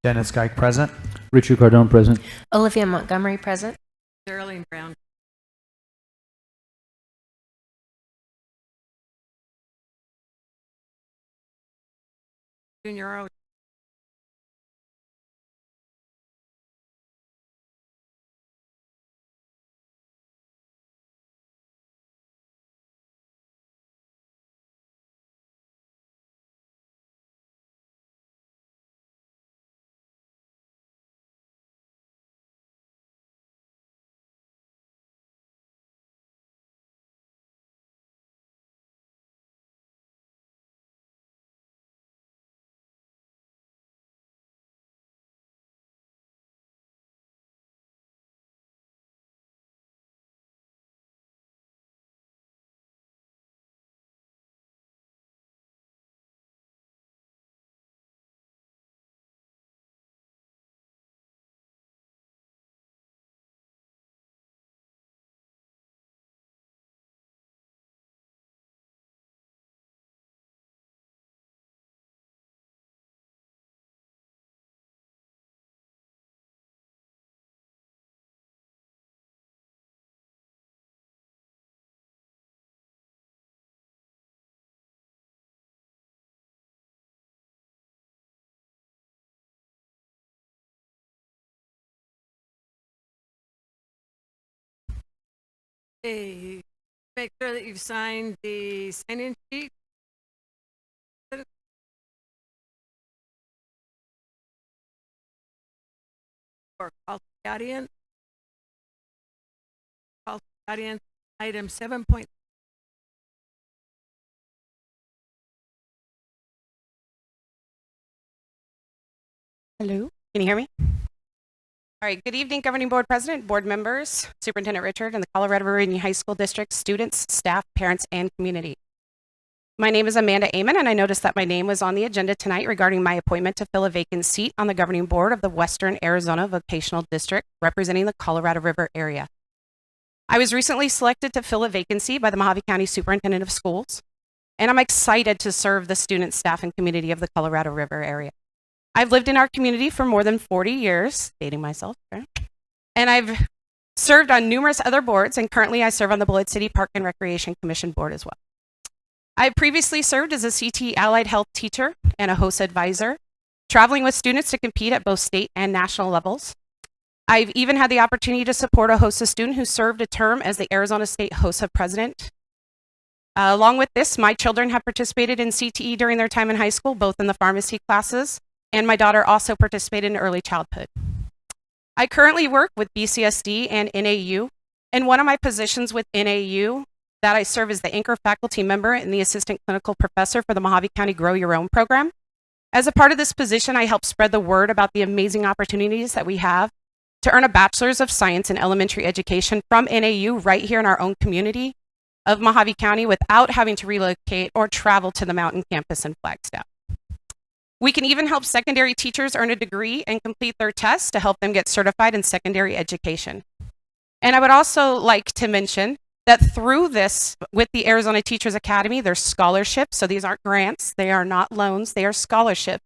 Dennis Geik, present. Richard Cardone, present. Olivia Montgomery, present. Geraldine Brown. Junior O. Hey, make sure that you've signed the sign-in sheet. Or call to the audience. Call to the audience. Item 7. Hello, can you hear me? All right, good evening, Governing Board President, board members, Superintendent Richard, and the Colorado River Union High School District students, staff, parents, and community. My name is Amanda Amon, and I noticed that my name was on the agenda tonight regarding my appointment to fill a vacant seat on the governing board of the Western Arizona Vocational District, representing the Colorado River area. I was recently selected to fill a vacancy by the Mojave County Superintendent of Schools, and I'm excited to serve the students, staff, and community of the Colorado River area. I've lived in our community for more than 40 years, dating myself, right? And I've served on numerous other boards, and currently I serve on the Beloit City Park and Recreation Commission board as well. I previously served as a CT allied health teacher and a host advisor, traveling with students to compete at both state and national levels. I've even had the opportunity to support a HOSA student who served a term as the Arizona State HOSA president. Along with this, my children have participated in CTE during their time in high school, both in the pharmacy classes, and my daughter also participated in early childhood. I currently work with BCSD and NAU, and one of my positions with NAU that I serve as the anchor faculty member and the assistant clinical professor for the Mojave County Grow Your Own program. As a part of this position, I help spread the word about the amazing opportunities that we have to earn a bachelor's of science in elementary education from NAU right here in our own community of Mojave County without having to relocate or travel to the mountain campus in Flagstaff. We can even help secondary teachers earn a degree and complete their tests to help them get certified in secondary education. And I would also like to mention that through this, with the Arizona Teachers Academy, there's scholarships. So these aren't grants, they are not loans, they are scholarships.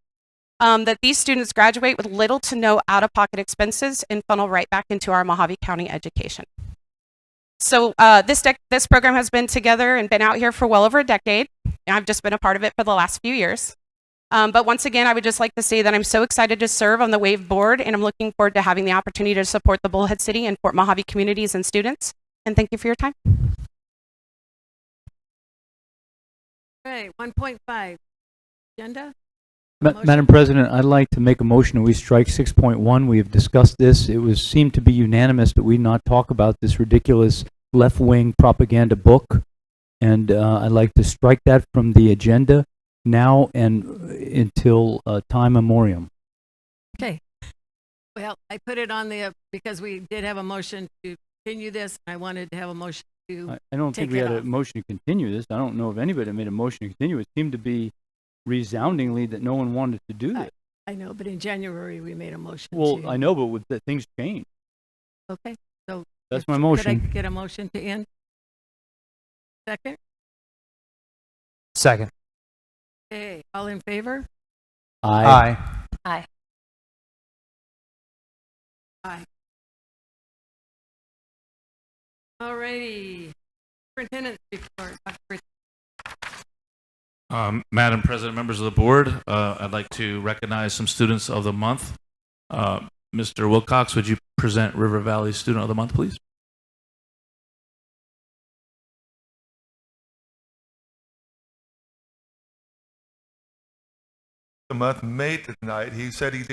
That these students graduate with little to no out-of-pocket expenses and funnel right back into our Mojave County education. So this program has been together and been out here for well over a decade. And I've just been a part of it for the last few years. But once again, I would just like to say that I'm so excited to serve on the WAVE board, and I'm looking forward to having the opportunity to support the Bullhead City and Fort Mojave communities and students. And thank you for your time. Okay, 1.5. Agenda? Madam President, I'd like to make a motion that we strike 6.1. We have discussed this. It seemed to be unanimous that we not talk about this ridiculous left-wing propaganda book. And I'd like to strike that from the agenda now and until time memoriam. Okay. Well, I put it on the, because we did have a motion to continue this. I wanted to have a motion to I don't think we had a motion to continue this. I don't know if anybody made a motion to continue. It seemed to be resoundingly that no one wanted to do this. I know, but in January we made a motion. Well, I know, but with the things change. Okay, so that's my motion. Could I get a motion to end? Second? Second. Okay, all in favor? Aye. Aye. All righty. Superintendent's report. Dr. Richard. Madam President, members of the board, I'd like to recognize some students of the month. Mr. Wilcox, would you present River Valley Student of the Month, please? The month May tonight. He said he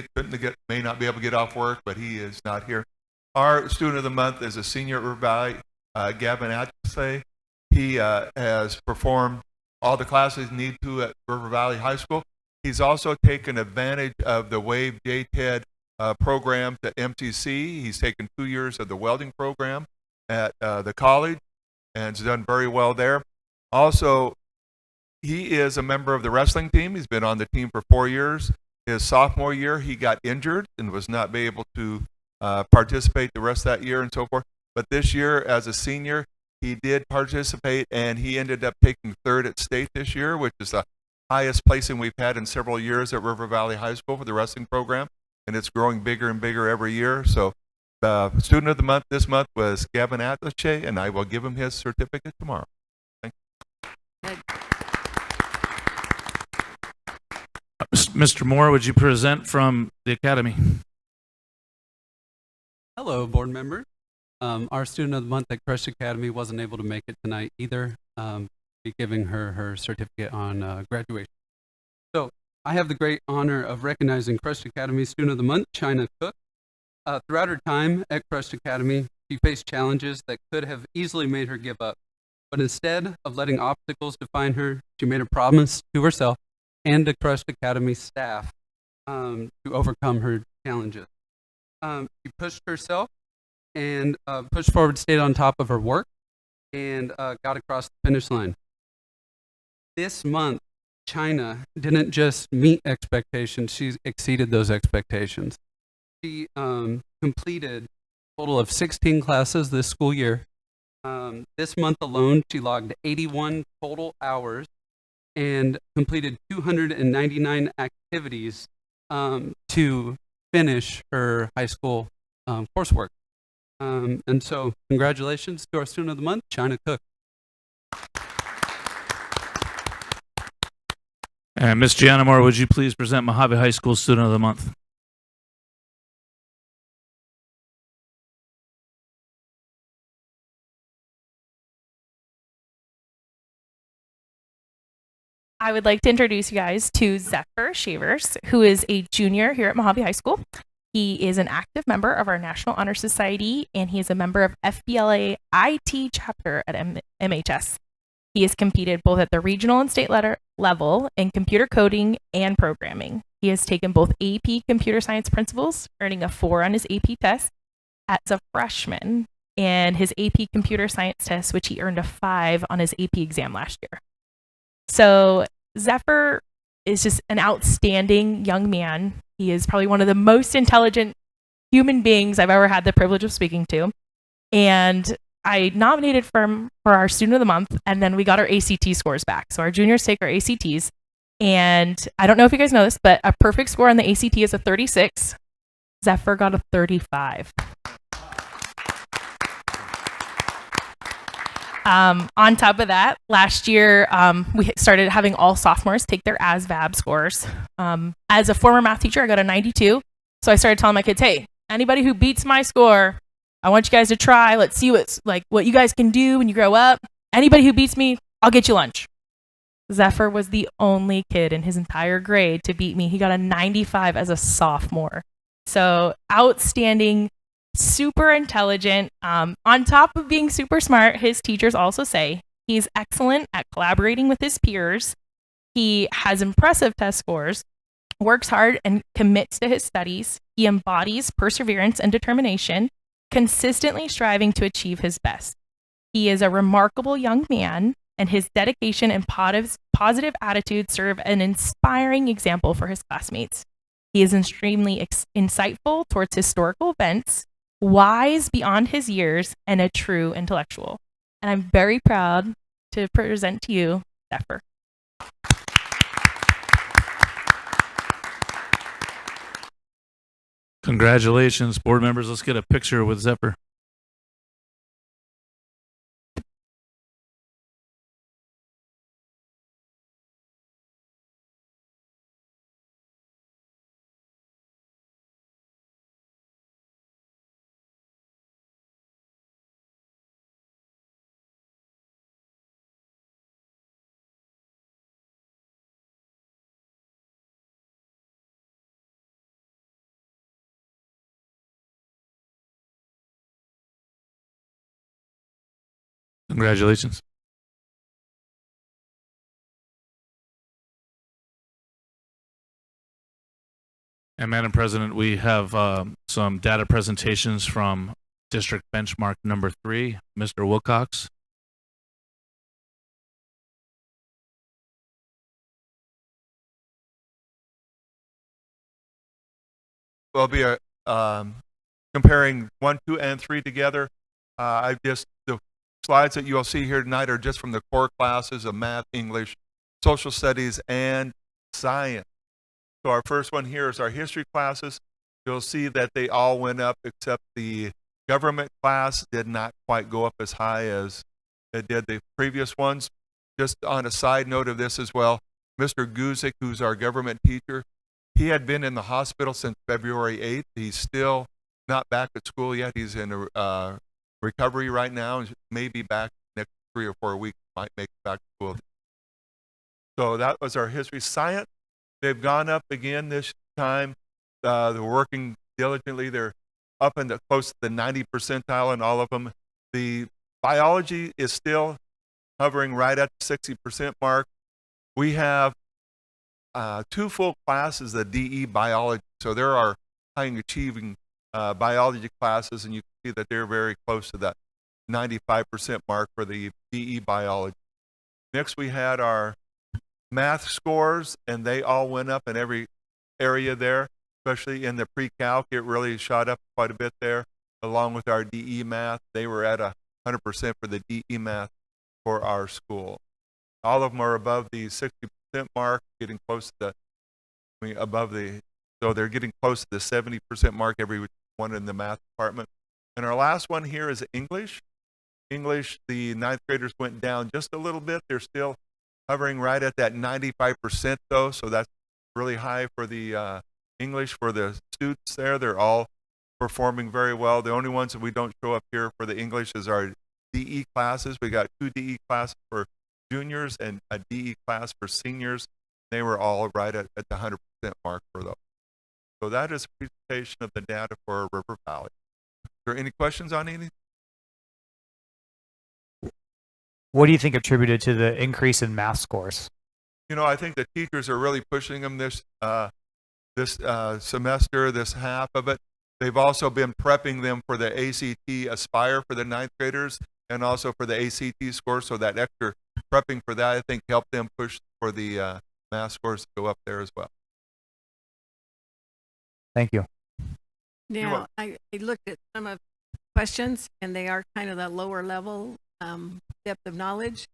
may not be able to get off work, but he is not here. Our student of the month is a senior at River Valley, Gavin Atchise. He has performed all the classes he needs to at River Valley High School. He's also taken advantage of the WAVE JTED programs at MCC. He's taken 2 years of the welding program at the college and has done very well there. Also, he is a member of the wrestling team. He's been on the team for 4 years. His sophomore year, he got injured and was not able to participate the rest of that year and so forth. But this year, as a senior, he did participate, and he ended up taking third at state this year, which is the highest placing we've had in several years at River Valley High School for the wrestling program, and it's growing bigger and bigger every year. So the student of the month this month was Gavin Atchise, and I will give him his certificate tomorrow. Thank you. Mr. Moore, would you present from the Academy? Hello, board members. Our student of the month at CRUHSD Academy wasn't able to make it tonight either. Be giving her certificate on graduation. So I have the great honor of recognizing CRUHSD Academy student of the month, China Cook. Throughout her time at CRUHSD Academy, she faced challenges that could have easily made her give up. But instead of letting obstacles define her, she made a promise to herself and to CRUHSD Academy staff to overcome her challenges. She pushed herself and pushed forward, stayed on top of her work, and got across the finish line. This month, China didn't just meet expectations, she exceeded those expectations. She completed a total of 16 classes this school year. This month alone, she logged 81 total hours and completed 299 activities to finish her high school coursework. And so congratulations to our student of the month, China Cook. And Ms. Gianna Moore, would you please present Mojave High School Student of the Month? I would like to introduce you guys to Zephyr Shavers, who is a junior here at Mojave High School. He is an active member of our National Honor Society, and he is a member of FBLA IT chapter at MHS. He has competed both at the regional and state level in computer coding and programming. He has taken both AP Computer Science Principles, earning a 4 on his AP test as a freshman, and his AP Computer Science test, which he earned a 5 on his AP exam last year. So Zephyr is just an outstanding young man. He is probably one of the most intelligent human beings I've ever had the privilege of speaking to. And I nominated for him for our Student of the Month, and then we got our ACT scores back. So our juniors take our ACTs, and I don't know if you guys know this, but a perfect score on the ACT is a 36. Zephyr got a 35. On top of that, last year, we started having all sophomores take their ASVAB scores. As a former math teacher, I got a 92. So I started telling my kids, hey, anybody who beats my score, I want you guys to try. Let's see what you guys can do when you grow up. Anybody who beats me, I'll get you lunch. Zephyr was the only kid in his entire grade to beat me. He got a 95 as a sophomore. So outstanding, super intelligent. On top of being super smart, his teachers also say he's excellent at collaborating with his peers. He has impressive test scores, works hard and commits to his studies. He embodies perseverance and determination, consistently striving to achieve his best. He is a remarkable young man, and his dedication and positive attitude serve an inspiring example for his classmates. He is extremely insightful towards historical events, wise beyond his years, and a true intellectual. And I'm very proud to present to you Zephyr. Congratulations, board members. Let's get a picture with Zephyr. Congratulations. And Madam President, we have some data presentations from District Benchmark number 3, Mr. Wilcox. We'll be comparing 1, 2, and 3 together. The slides that you'll see here tonight are just from the core classes of math, English, social studies, and science. So our first one here is our history classes. You'll see that they all went up except the government class did not quite go up as high as it did the previous ones. Just on a side note of this as well, Mr. Guzik, who's our government teacher, he had been in the hospital since February 8th. He's still not back at school yet. He's in recovery right now. He may be back next 3 or 4 weeks, might make it back to school. So that was our history. Science, they've gone up again this time. They're working diligently. They're up in close to the 90 percentile in all of them. The biology is still hovering right at the 60% mark. We have 2 full classes of DE biology. So there are high achieving biology classes, and you can see that they're very close to that 95% mark for the DE biology. Next, we had our math scores, and they all went up in every area there, especially in the pre-calc. It really shot up quite a bit there, along with our DE math. They were at 100% for the DE math for our school. All of them are above the 60% mark, getting close to so they're getting close to the 70% mark, every one in the math department. And our last one here is English. English, the 9th graders went down just a little bit. They're still hovering right at that 95% though, so that's really high for the English for the students there. They're all performing very well. The only ones that we don't show up here for the English is our DE classes. We got 2 DE classes for juniors and a DE class for seniors. They were all right at the 100% mark for those. So that is a presentation of the data for River Valley. Is there any questions on anything? What do you think attributed to the increase in math scores? You know, I think the teachers are really pushing them this semester, this half of it. They've also been prepping them for the ACT Aspire for the 9th graders and also for the ACT score. So that extra prepping for that, I think, helped them push for the math scores to go up there as well. Thank you. Now, I looked at some of the questions, and they are kind of that lower level depth of knowledge.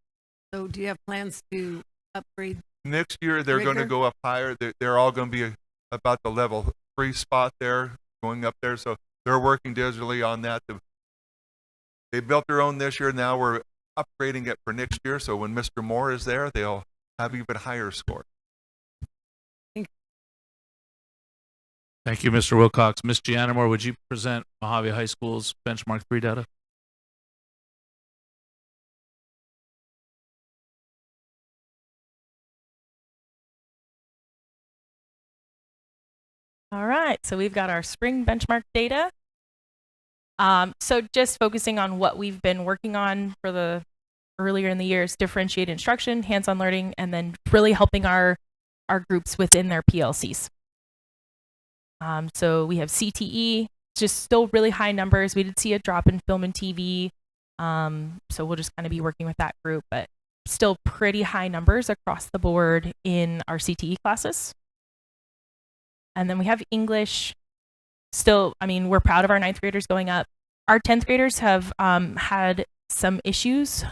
So do you have plans to upgrade? Next year, they're going to go up higher. They're all going to be about the level 3 spot there, going up there. So they're working diligently on that. They built their own this year. Now we're upgrading it for next year. So when Mr. Moore is there, they'll have even higher score. Thank you, Mr. Wilcox. Ms. Gianamore, would you present Mojave High School's Benchmark 3 data? All right, so we've got our spring benchmark data. So just focusing on what we've been working on for the earlier in the years, differentiated instruction, hands-on learning, and then really helping our groups within their PLCs. So we have CTE, just still really high numbers. We did see a drop in film and TV. So we'll just kind of be working with that group, but still pretty high numbers across the board in our CTE classes. And then we have English. Still, I mean, we're proud of our 9th graders going up. Our 10th graders have had some issues.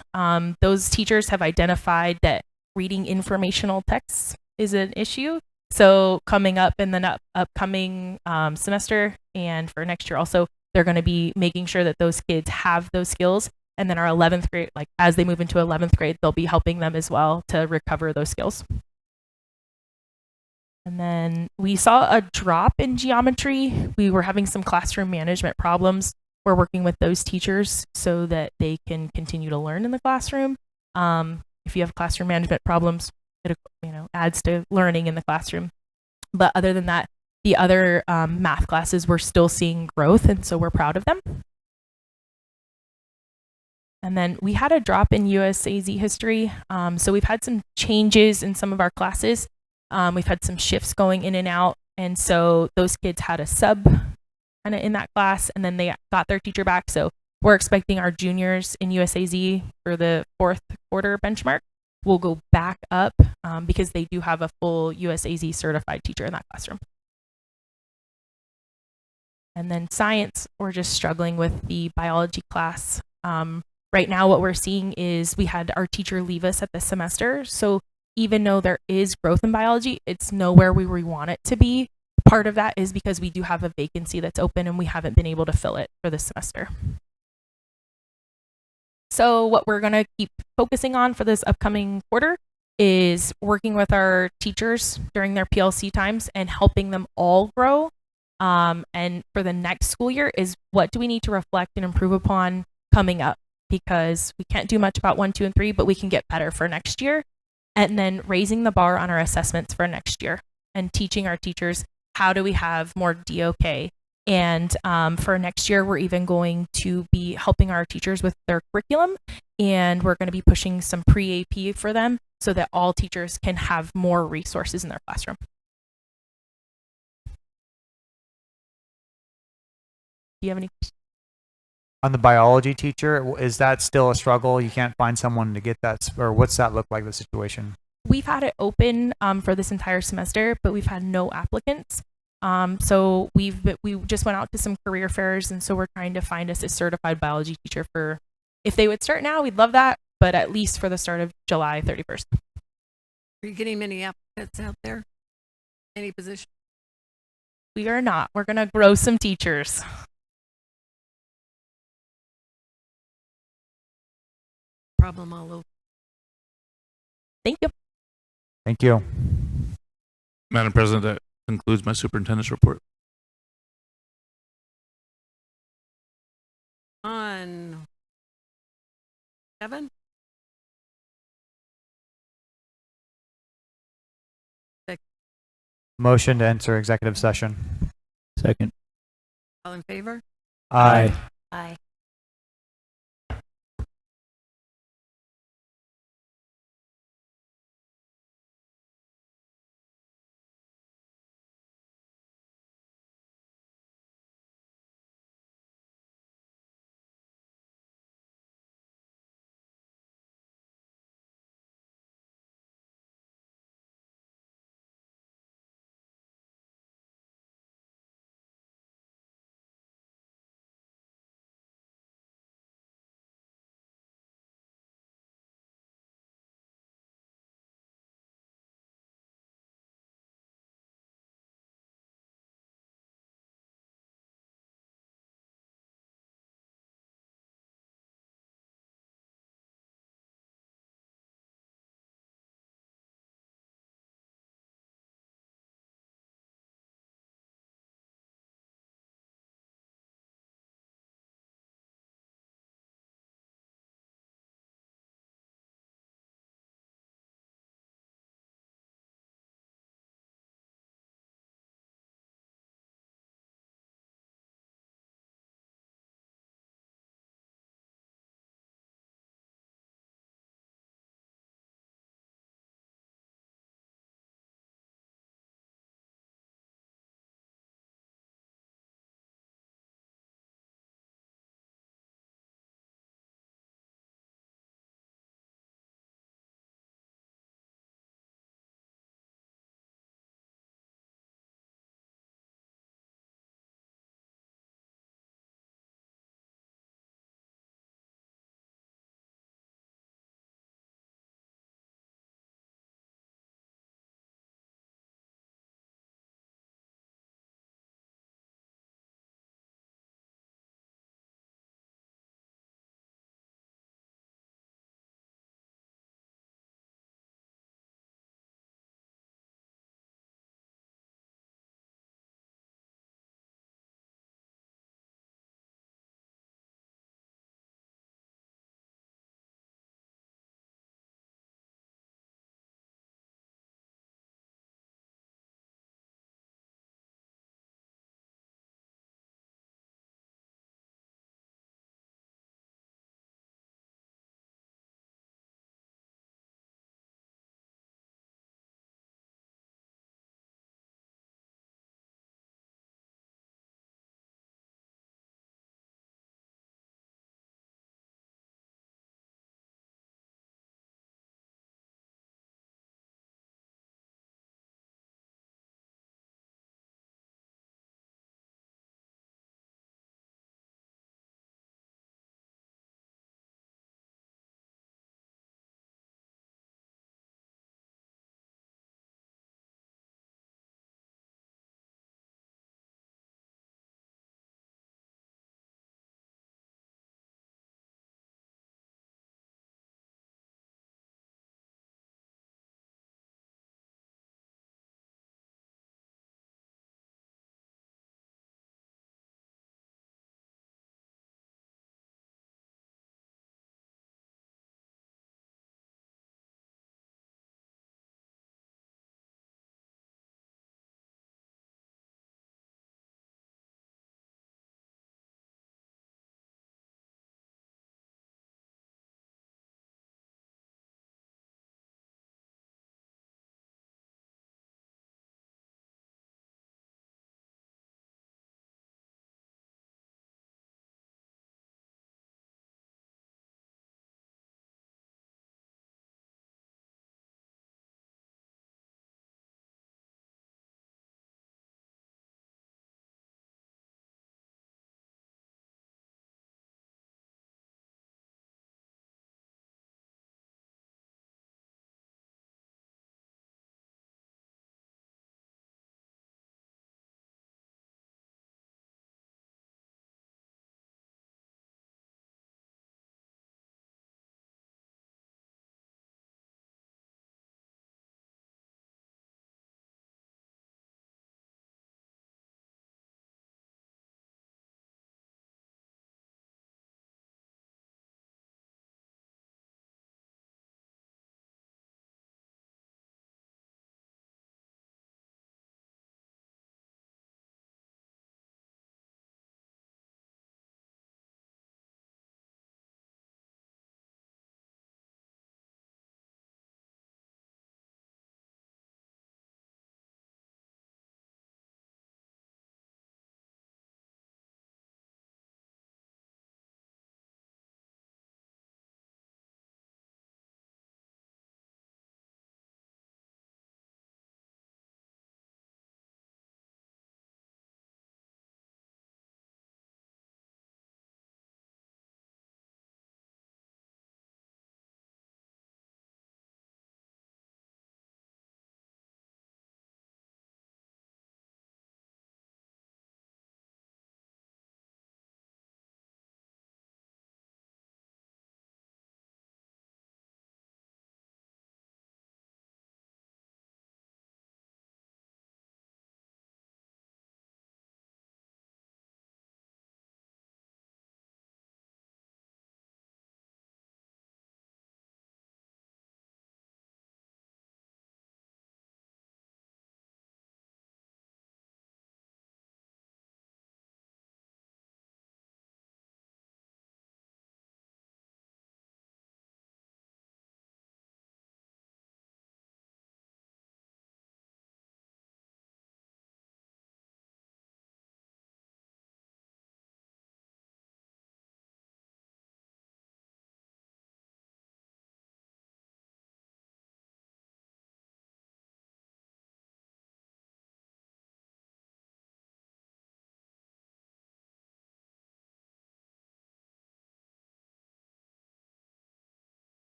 Those teachers have identified that reading informational texts is an issue. So coming up in the upcoming semester and for next year also, they're going to be making sure that those kids have those skills. And then our 11th grade, like as they move into 11th grade, they'll be helping them as well to recover those skills. And then we saw a drop in geometry. We were having some classroom management problems. We're working with those teachers so that they can continue to learn in the classroom. If you have classroom management problems, it adds to learning in the classroom. But other than that, the other math classes, we're still seeing growth, and so we're proud of them. And then we had a drop in USAZ history. So we've had some changes in some of our classes. We've had some shifts going in and out. And so those kids had a sub kind of in that class, and then they got their teacher back. So we're expecting our juniors in USAZ for the fourth quarter benchmark will go back up because they do have a full USAZ certified teacher in that classroom. And then science, we're just struggling with the biology class. Right now, what we're seeing is we had our teacher leave us at the semester. So even though there is growth in biology, it's nowhere where we want it to be. Part of that is because we do have a vacancy that's open and we haven't been able to fill it for this semester. So what we're going to keep focusing on for this upcoming quarter is working with our teachers during their PLC times and helping them all grow. And for the next school year is what do we need to reflect and improve upon coming up? Because we can't do much about 1, 2, and 3, but we can get better for next year. And then raising the bar on our assessments for next year and teaching our teachers how do we have more DOK. And for next year, we're even going to be helping our teachers with their curriculum. And we're going to be pushing some pre-AP for them so that all teachers can have more resources in their classroom. Do you have any questions? On the biology teacher, is that still a struggle? You can't find someone to get that, or what's that look like, the situation? We've had it open for this entire semester, but we've had no applicants. So we just went out to some career fairs, and so we're trying to find us a certified biology teacher for, if they would start now, we'd love that, but at least for the start of July 31st. Are you getting many applicants out there? Any position? We are not. We're going to grow some teachers. Problem all over. Thank you. Thank you. Madam President, that concludes my superintendent's report. On 7? Motion to enter executive session. Second. All in favor? Aye. Aye.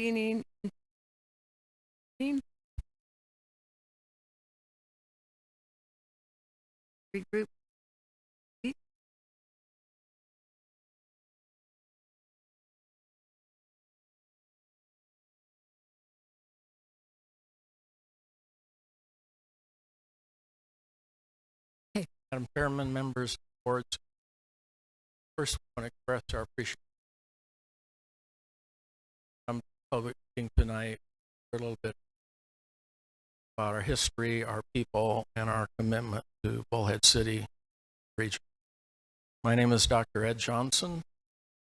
convening regroup. Madam Chairman, members, boards, first I want to express our appreciation from the public meeting tonight for a little bit about our history, our people, and our commitment to Bullhead City region. My name is Dr. Ed Johnson.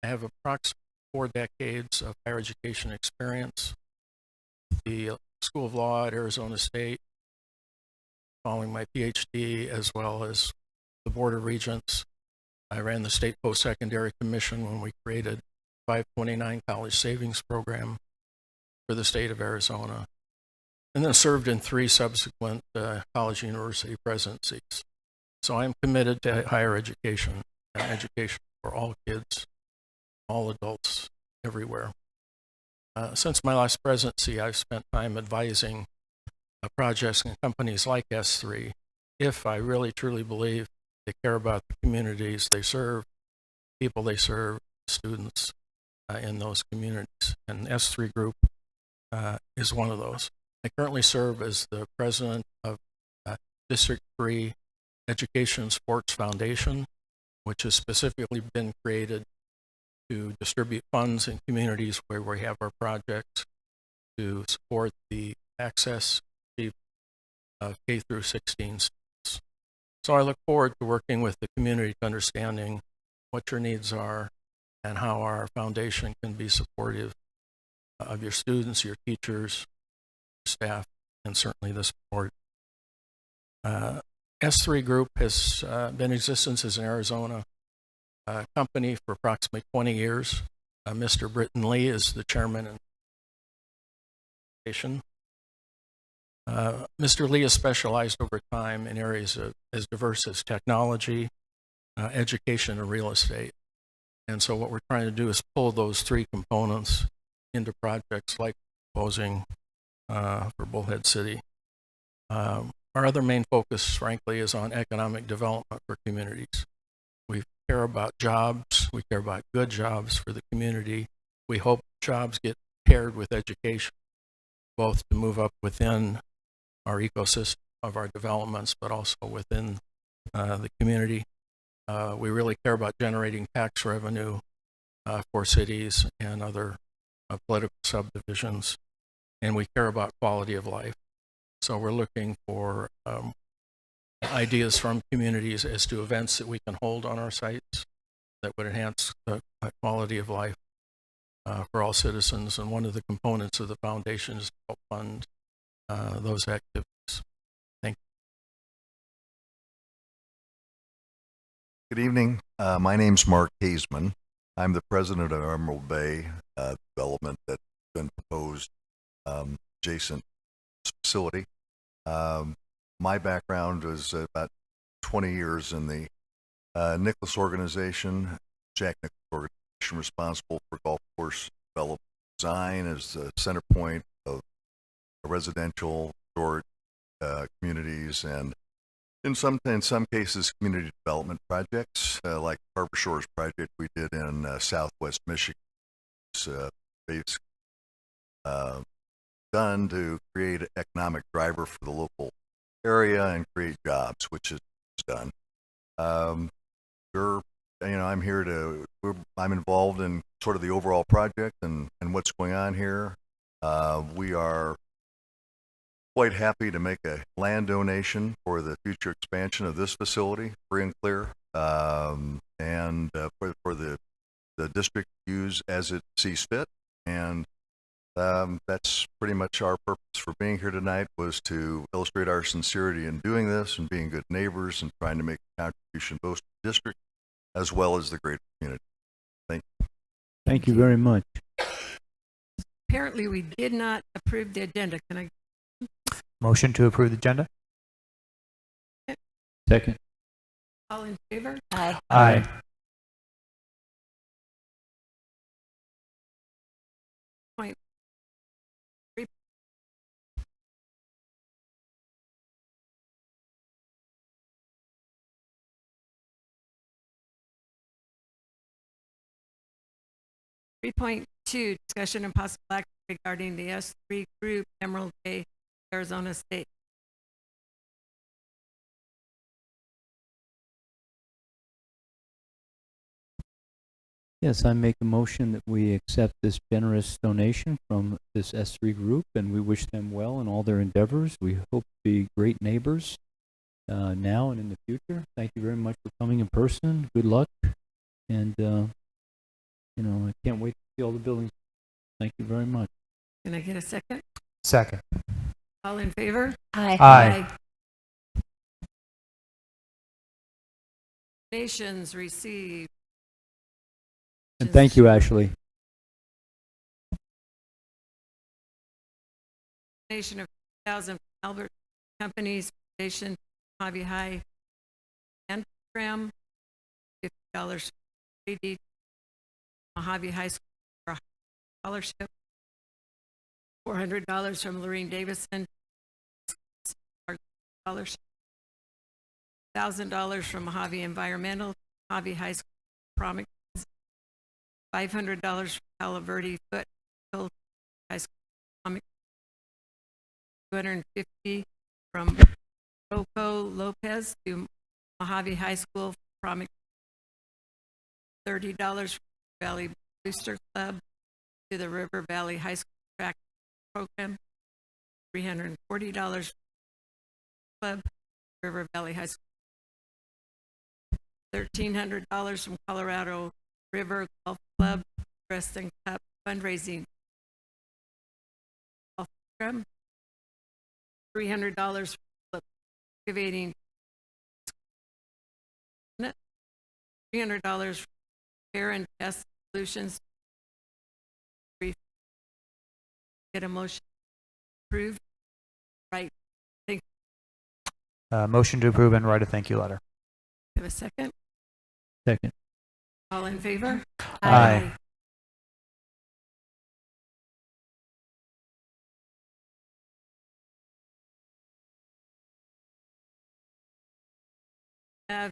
I have approximately 4 decades of higher education experience at the School of Law at Arizona State, following my PhD, as well as the Board of Regents. I ran the State Post-Secondary Commission when we created 529 College Savings Program for the state of Arizona, and then served in 3 subsequent college university presidencies. So I'm committed to higher education and education for all kids, all adults, everywhere. Since my last presidency, I've spent time advising projects and companies like S3 if I really truly believe they care about the communities they serve, people they serve, students in those communities. And S3 Group is one of those. I currently serve as the president of District 3 Education and Sports Foundation, which has specifically been created to distribute funds in communities where we have our projects to support the access of K through 16 students. So I look forward to working with the community to understanding what your needs are and how our foundation can be supportive of your students, your teachers, staff, and certainly the support. S3 Group has been in existence as an Arizona company for approximately 20 years. Mr. Britton Lee is the chairman and foundation. Mr. Lee has specialized over time in areas as diverse as technology, education, and real estate. And so what we're trying to do is pull those 3 components into projects like proposing for Bullhead City. Our other main focus, frankly, is on economic development for communities. We care about jobs. We care about good jobs for the community. We hope jobs get paired with education, both to move up within our ecosystem of our developments, but also within the community. We really care about generating tax revenue for cities and other political subdivisions, and we care about quality of life. So we're looking for ideas from communities as to events that we can hold on our sites that would enhance the quality of life for all citizens. And one of the components of the foundation is to help fund those activities. Thank you. Good evening. My name's Mark Hazeman. I'm the president of Emerald Bay development that's been proposed adjacent facility. My background was about 20 years in the Nicholas organization, Jack Nicholas organization, responsible for golf course development design as the center point of residential resort communities, and in some cases community development projects like Harbor Shores project we did in Southwest Michigan. It's basically done to create an economic driver for the local area and create jobs, which is done. I'm involved in sort of the overall project and what's going on here. We are quite happy to make a land donation for the future expansion of this facility, free and clear, and for the district to use as it sees fit. And that's pretty much our purpose for being here tonight, was to illustrate our sincerity in doing this and being good neighbors and trying to make a contribution both to the district as well as the greater community. Thank you. Thank you very much. Apparently, we did not approve the agenda. Can I? Motion to approve the agenda? Second. All in favor? Aye. Aye. 3.2, discussion and possible action regarding the S3 group Emerald Bay, Arizona State. Yes, I make a motion that we accept this generous donation from this S3 group, and we wish them well in all their endeavors. We hope to be great neighbors now and in the future. Thank you very much for coming in person. Good luck. And, I can't wait to see all the buildings. Thank you very much. Can I get a second? Second. All in favor? Aye. Donations received. And thank you, Ashley. Donation of 1,000 from Albert Companies Foundation, Mojave High and program, $50 from AD Mojave High School for a scholarship, $400 from Lorene Davison scholarship, $1,000 from Mojave Environmental, Mojave High School prom, $500 from Palo Verde Foot High School comic, $250 from Rocco Lopez to Mojave High School prom, $30 from Valley Booster Club to the River Valley High School track program, $340 club, River Valley High School, $1,300 from Colorado River Golf Club Wrestling Cup fundraising golf program, $300 for activating, $300 for repair and test solutions. Get a motion approved. Right. Thank Motion to approve and write a thank you letter. you. Have a second? Second. All in favor? Aye. Have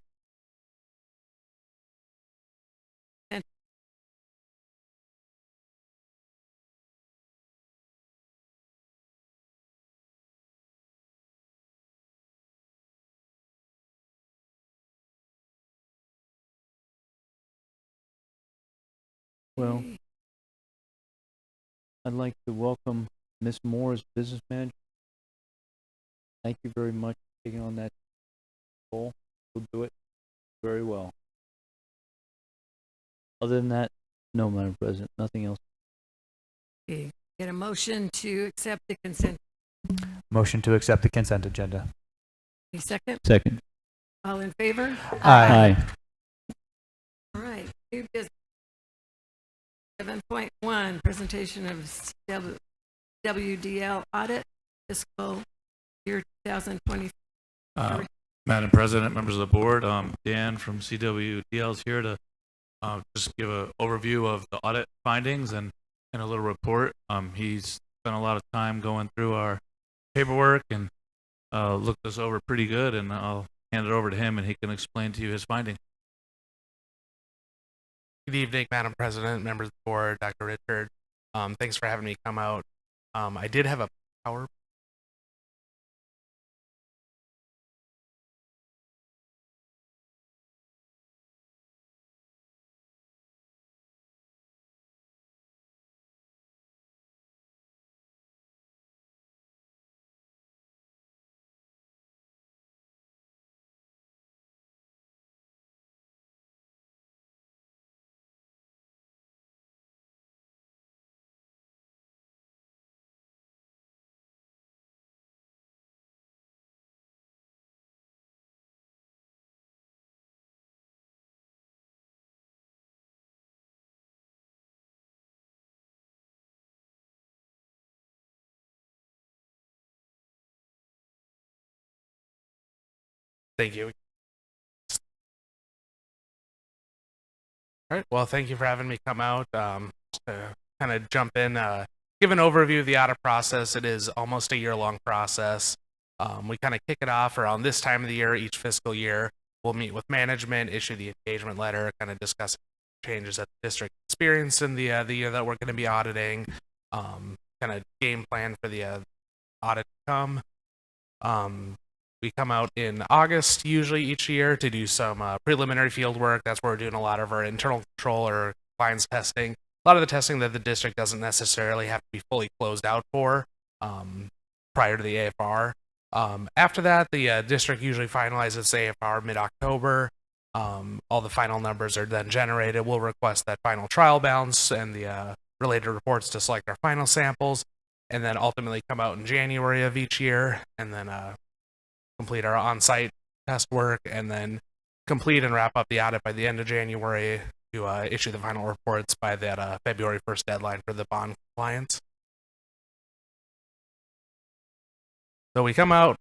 Well, I'd like to welcome Miss Moore as business manager. Thank you very much for taking on that role. You'll do it very well. Other than that, no, Madam President, nothing else. Okay. Get a motion to accept the consent. Motion to accept the consent agenda. Any second? Second. All in favor? Aye. All right. New business. 7.1, presentation of WDL audit fiscal year 2020. Madam President, members of the board, Dan from CWDL is here to just give an overview of the audit findings and a little report. He's spent a lot of time going through our paperwork and looked us over pretty good, and I'll hand it over to him and he can explain to you his findings. Good evening, Madam President, members of the board, Dr. Richard. Thanks for having me come out. I did have a PowerPoint. Thank you. All right. Well, thank you for having me come out. Just to kind of jump in, give an overview of the audit process. It is almost a year-long process. We kind of kick it off around this time of the year, each fiscal year. We'll meet with management, issue the engagement letter, kind of discuss changes that the district experienced in the year that we're going to be auditing, kind of game plan for the audit to come. We come out in August usually each year to do some preliminary field work. That's where we're doing a lot of our internal control or compliance testing. A lot of the testing that the district doesn't necessarily have to be fully closed out for prior to the AFR. After that, the district usually finalizes AFR mid-October. All the final numbers are then generated. We'll request that final trial balance and the related reports to select our final samples, and then ultimately come out in January of each year, and then complete our on-site test work, and then complete and wrap up the audit by the end of January to issue the final reports by that February 1st deadline for the bond compliance. So we come out,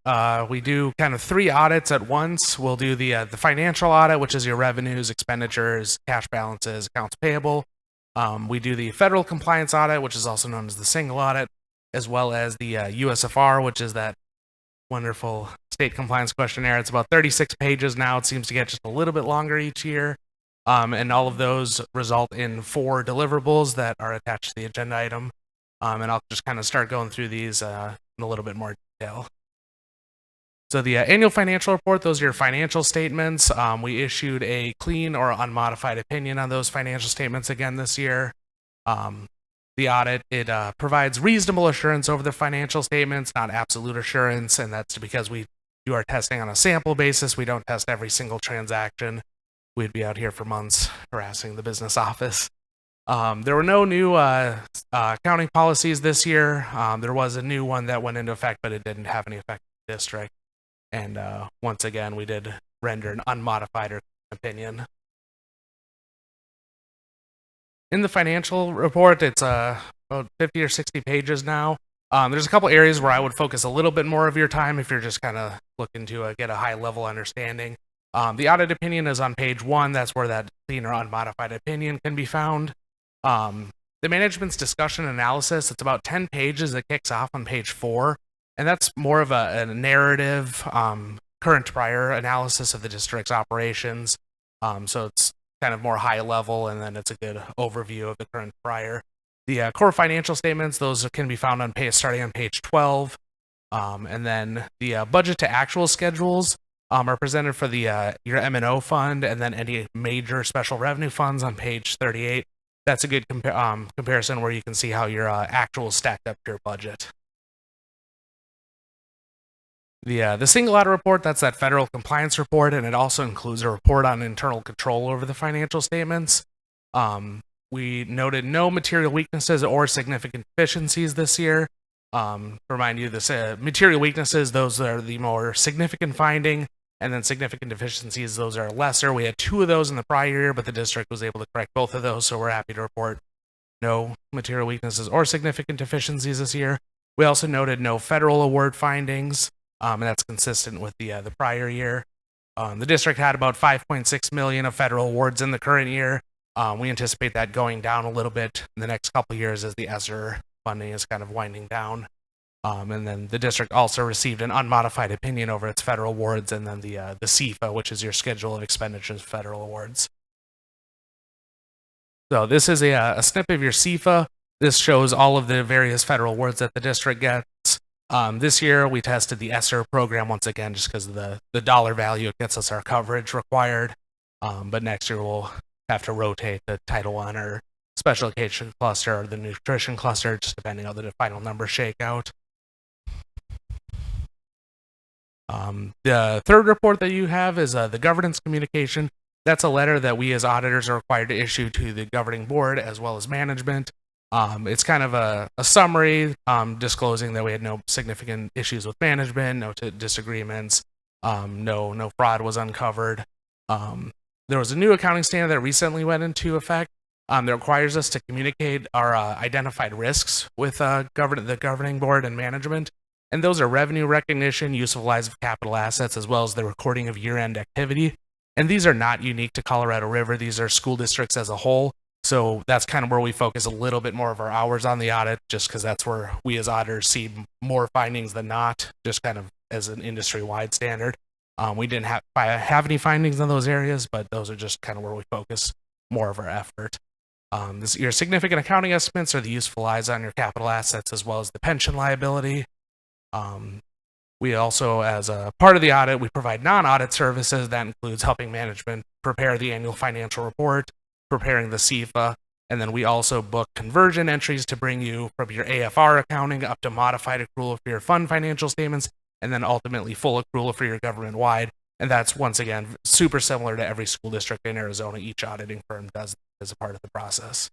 we do kind of 3 audits at once. We'll do the financial audit, which is your revenues, expenditures, cash balances, accounts payable. We do the federal compliance audit, which is also known as the single audit, as well as the USFR, which is that wonderful state compliance questionnaire. It's about 36 pages now. It seems to get just a little bit longer each year. And all of those result in 4 deliverables that are attached to the agenda item. And I'll just kind of start going through these in a little bit more detail. So the annual financial report, those are your financial statements. We issued a clean or unmodified opinion on those financial statements again this year. The audit, it provides reasonable assurance over the financial statements, not absolute assurance, and that's because we do our testing on a sample basis. We don't test every single transaction. We'd be out here for months harassing the business office. There were no new accounting policies this year. There was a new one that went into effect, but it didn't have any effect on the district. And once again, we did render an unmodified opinion. In the financial report, it's about 50 or 60 pages now. There's a couple areas where I would focus a little bit more of your time if you're just kind of looking to get a high-level understanding. The audit opinion is on page 1. That's where that clean or unmodified opinion can be found. The management's discussion analysis, it's about 10 pages that kicks off on page 4. And that's more of a narrative, current prior analysis of the district's operations. So it's kind of more high level, and then it's a good overview of the current prior. The core financial statements, those can be found on starting on page 12. And then the budget to actual schedules are presented for the your M&O fund, and then any major special revenue funds on page 38. That's a good comparison where you can see how your actuals stacked up to your budget. The single audit report, that's that federal compliance report, and it also includes a report on internal control over the financial statements. We noted no material weaknesses or significant deficiencies this year. Remind you, this material weaknesses, those are the more significant finding, and then significant deficiencies, those are lesser. We had 2 of those in the prior year, but the district was able to correct both of those, so we're happy to report no material weaknesses or significant deficiencies this year. We also noted no federal award findings. And that's consistent with the prior year. The district had about $5.6 million of federal awards in the current year. We anticipate that going down a little bit in the next couple of years as the ESSER funding is kind of winding down. And then the district also received an unmodified opinion over its federal awards, and then the CFA, which is your schedule of expenditures federal awards. So this is a snip of your CFA. This shows all of the various federal awards that the district gets. This year, we tested the ESSER program once again, just because of the dollar value. It gets us our coverage required. But next year, we'll have to rotate the Title I or Special Education cluster or the Nutrition cluster, just depending on the final numbers shake out. The third report that you have is the governance communication. That's a letter that we as auditors are required to issue to the governing board as well as management. It's kind of a summary disclosing that we had no significant issues with management, no disagreements, no fraud was uncovered. There was a new accounting standard that recently went into effect that requires us to communicate our identified risks with the governing board and management. And those are revenue recognition, useful lives of capital assets, as well as the recording of year-end activity. And these are not unique to Colorado River. These are school districts as a whole. So that's kind of where we focus a little bit more of our hours on the audit, just because that's where we as auditors see more findings than not, just kind of as an industry-wide standard. We didn't have any findings in those areas, but those are just kind of where we focus more of our effort. Your significant accounting estimates are the useful lives on your capital assets as well as the pension liability. We also, as a part of the audit, we provide non-audit services. That includes helping management prepare the annual financial report, preparing the CFA, and then we also book conversion entries to bring you from your AFR accounting up to modified accrual for your fund financial statements, and then ultimately full accrual for your government-wide. And that's, once again, super similar to every school district in Arizona. Each auditing firm does as a part of the process.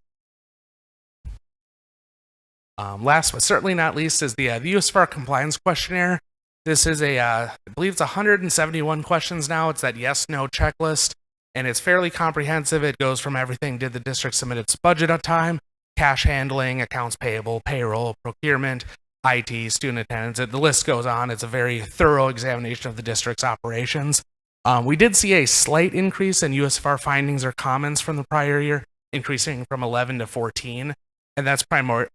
Last but certainly not least is the USFR compliance questionnaire. This is I believe it's 171 questions now. It's that yes/no checklist, and it's fairly comprehensive. It goes from everything: did the district submit its budget on time, cash handling, accounts payable, payroll, procurement, IT, student attendance. The list goes on. It's a very thorough examination of the district's operations. We did see a slight increase in USFR findings or comments from the prior year, increasing from 11 to 14, and that's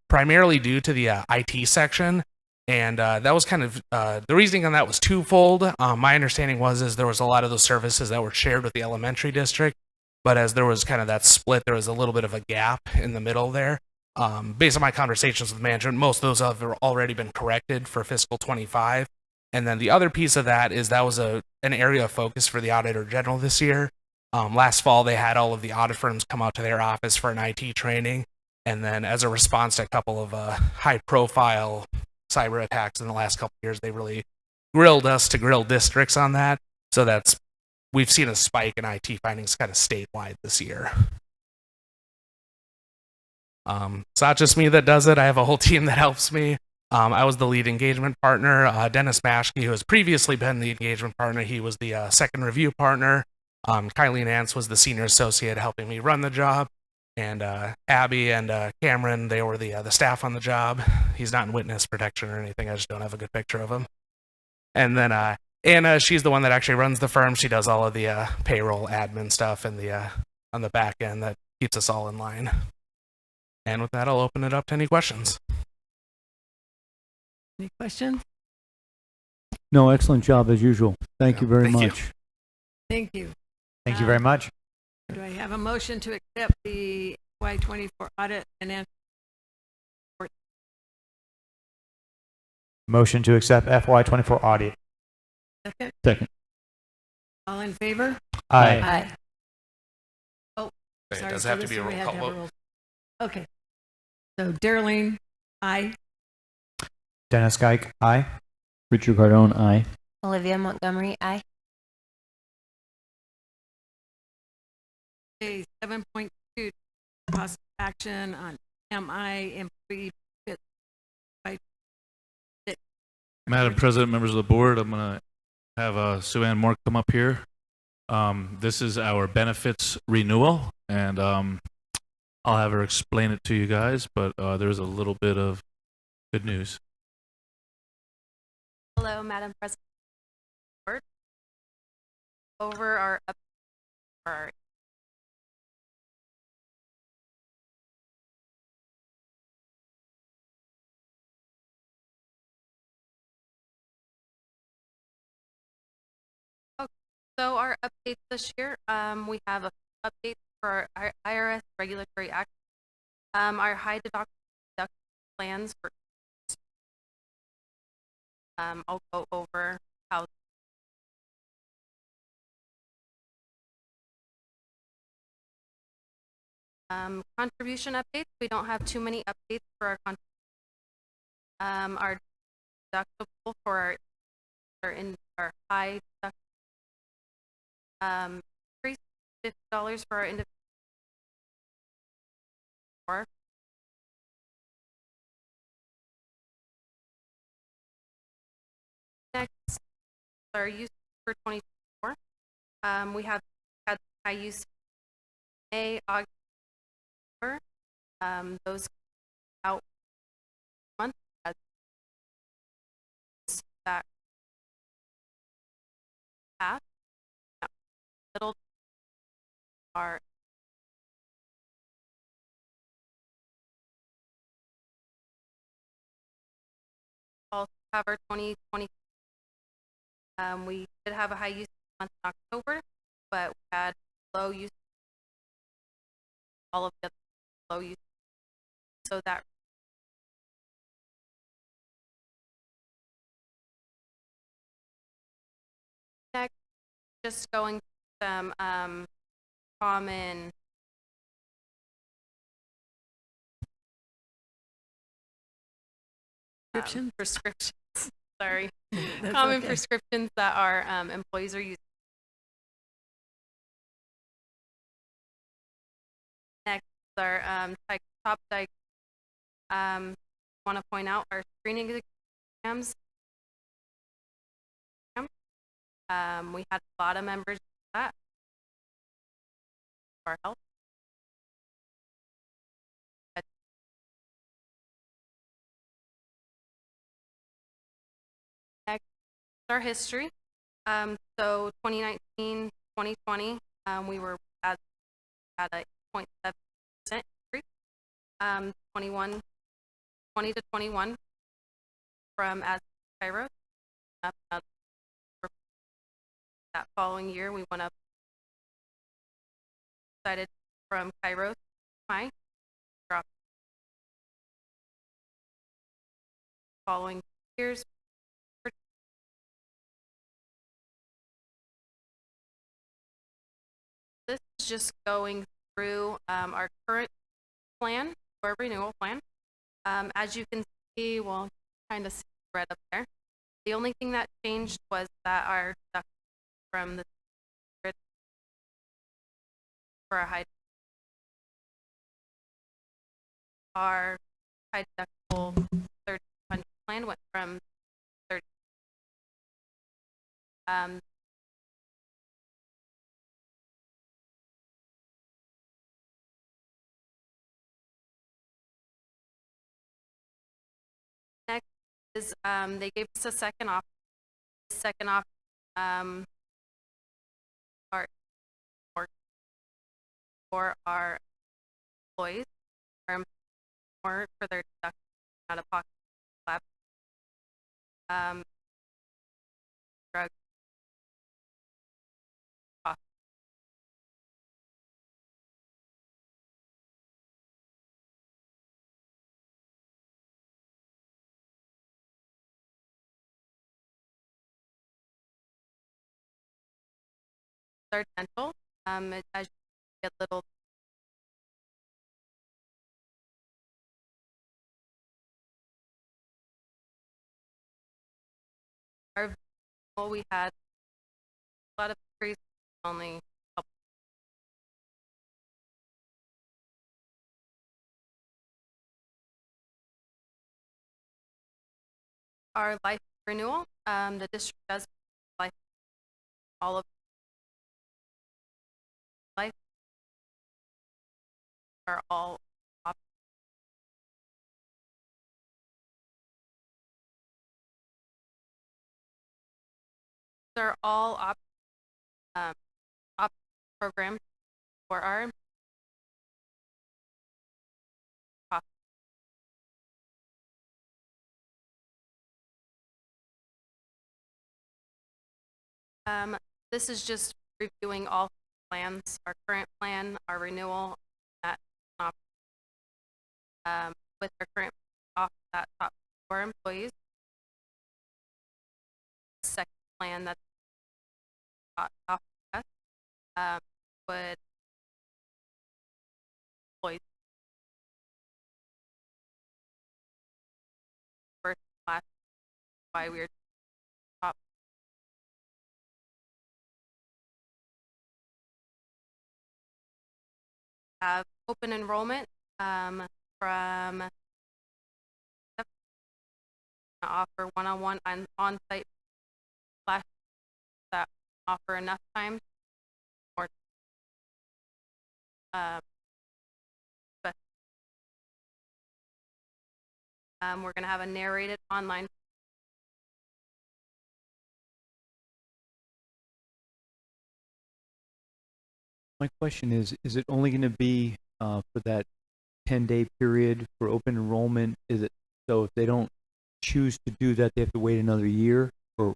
primarily due to the IT section. And that was kind of the reasoning on that was twofold. My understanding is there was a lot of those services that were shared with the elementary district, but as there was kind of that split, there was a little bit of a gap in the middle there. Based on my conversations with management, most of those have already been corrected for fiscal 25. And then the other piece of that is that was an area of focus for the Auditor General this year. Last fall, they had all of the audit firms come out to their office for an IT training. And then as a response to a couple of high-profile cyber attacks in the last couple of years, they really grilled us to grill districts on that. So we've seen a spike in IT findings kind of statewide this year. It's not just me that does it. I have a whole team that helps me. I was the lead engagement partner. Dennis Maschke, who has previously been the engagement partner, he was the second review partner. Kylie Nance was the senior associate helping me run the job. And Abby and Cameron, they were the staff on the job. He's not in witness protection or anything. I just don't have a good picture of him. And then Anna, she's the one that actually runs the firm. She does all of the payroll admin stuff and on the back end that keeps us all in line. And with that, I'll open it up to any questions. Any questions? No, excellent job as usual. Thank you very Thank you. much. Thank you. Thank you very much. Do I have a motion to accept the FY24 audit and answer? Motion to accept FY24 audit. Second? Second. All in favor? Aye. Oh, It sorry. does for have to this be a one we roll had to call have a vote. roll. Okay. So Darlene, aye. Dennis Geik, aye. Richard Cardone, aye. Olivia Montgomery, aye. Okay, 7.2, possible action on MI employee. Madam President, members of the board, I'm going to have Sue Ann Moore come up here. This is our benefits renewal, and I'll have her explain it to you guys, but there's a little bit of good news. Hello, Madam President. Over our So our updates this year, we have a update for our IRS regulatory act, our high deductible plans for. I'll go over how. Contribution updates. We don't have too many updates for our our deductible for our high deductible. $50 for our individual. Next, our use for 2024. We have had high use May, August, those out month as that half. Middle are also have our 2020. We did have a high use month in October, but we had low use all of the other low use. So that next, just going through some common Prescriptions? prescriptions. Sorry, That's common okay. prescriptions that our employees are using. Next are top want to point out our screening exams. We had a lot of members do that for our health. Next, our history. So 2019, 2020, we were at a 0.7% increase. 20 to 21 from as Cairo. That following year, we went up. Decided from Cairo to Mai. Drop. Following years. This is just going through our current plan, our renewal plan. As you can see, well, kind of see red up there. The only thing that changed was that our deductible from the grid for our high deductible 3,200 plan went from 30. Next is they gave us a second option. The second option are for our employees, more for their deductible out of pocket lab, drug cost. Our dental, as you get little. Our we had a lot of increase, only a couple. Our life renewal, the district does life, all of life are all they're all op programs for our this is just reviewing all plans, our current plan, our renewal, that with our current off that top for our employees. Second plan that's off us would employees first class why we're top. Have open enrollment from offer one-on-one and on-site class that offer enough time or but we're going to have a narrated online. My question is it only going to be for that 10-day period for open enrollment? Is it so if they don't choose to do that, they have to wait another year, or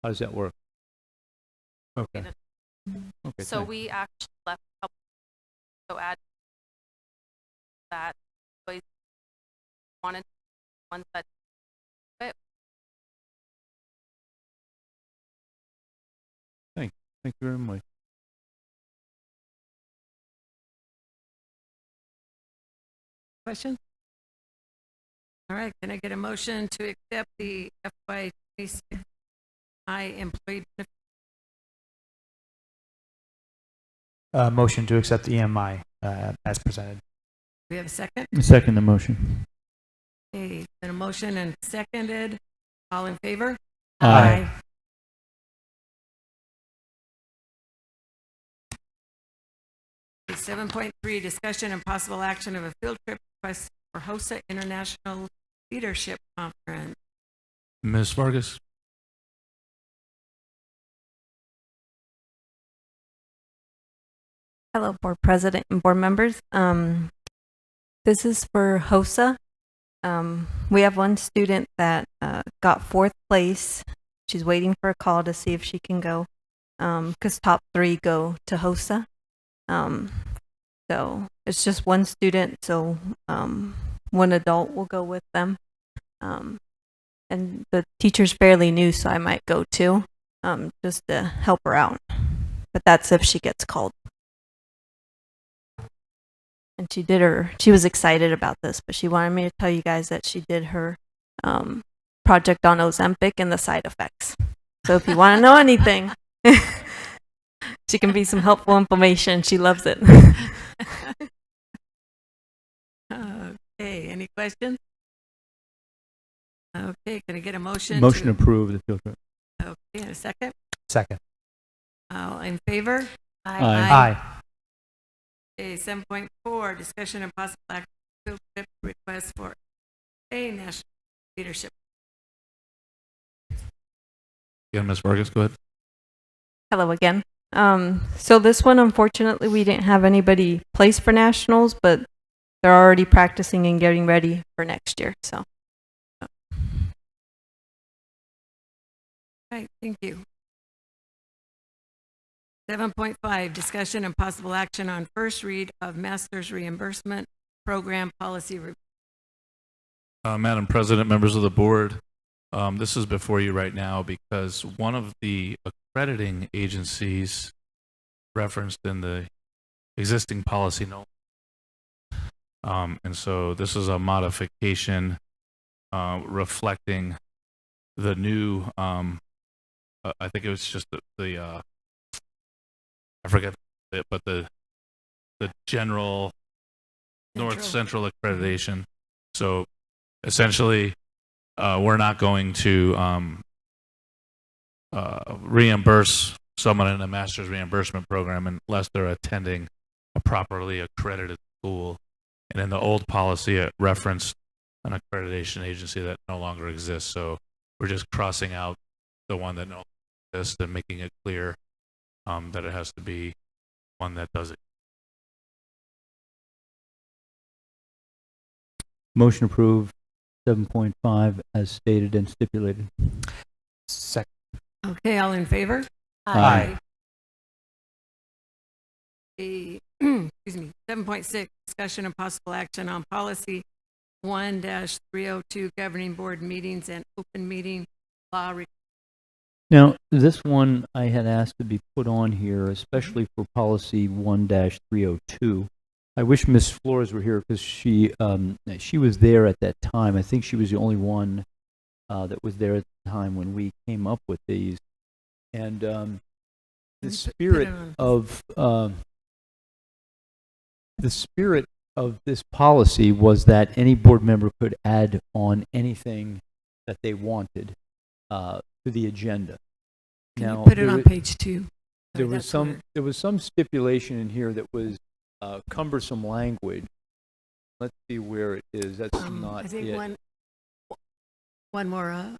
how does that work? Okay. Okay. So thanks. we actually left a couple, so add that boys wanted, ones that fit. Thank you very much. Question? All right, can I get a motion to accept the FY 26 employee benefit? Motion to accept the EMI as presented. We have a second? Second the motion. Okay, been a motion and seconded. All in favor? Aye. Okay, 7.3, discussion and possible action of a field trip request for HOSA International Leadership Conference. Ms. Vargas? Hello, Board President and Board members. This is for HOSA. We have one student that got 4th place. She's waiting for a call to see if she can go, because top 3 go to HOSA. So it's just one student, so one adult will go with them. And the teacher's fairly new, so I might go too, just to help her out. But that's if she gets called. And she was excited about this, but she wanted me to tell you guys that she did her project on Ozempic and the side effects. So if you want to know anything, she can be some helpful information. She loves it. Okay, any questions? Okay, can I get a motion? Motion to approve the field trip. Okay, and a second? Second. All in favor? Aye. Okay, 7.4, discussion and possible action field trip request for a national leadership. Yeah, Ms. Vargas, go ahead. Hello again. So this one, unfortunately, we didn't have anybody placed for nationals, but they're already practicing and getting ready for next year. So. Right, thank you. 7.5, discussion and possible action on first read of Master's Reimbursement Program Policy Review. Madam President, members of the board, this is before you right now because one of the accrediting agencies referenced in the existing policy note. And so this is a modification reflecting the new, I think it was just the I forget it, but the general North Central accreditation. So essentially, we're not going to reimburse someone in a master's reimbursement program unless they're attending a properly accredited school. And in the old policy, it referenced an accreditation agency that no longer exists. So we're just crossing out the one that no longer exists and making it clear that it has to be one that does it. Motion approved 7.5 as stated and stipulated. Second. Okay, all in favor? Aye. Excuse me, 7.6, discussion and possible action on policy 1-302, governing board meetings and open meeting law. Now, this one I had asked to be put on here, especially for policy 1-302. I wish Ms. Flores were here because she was there at that time. I think she was the only one that was there at the time when we came up with these. And the spirit of this policy was that any board member could add on anything that they wanted to the agenda. Can Now, you put it on page 2? There was some stipulation in here that was cumbersome language. Let's see where it is. That's not I think it. one more.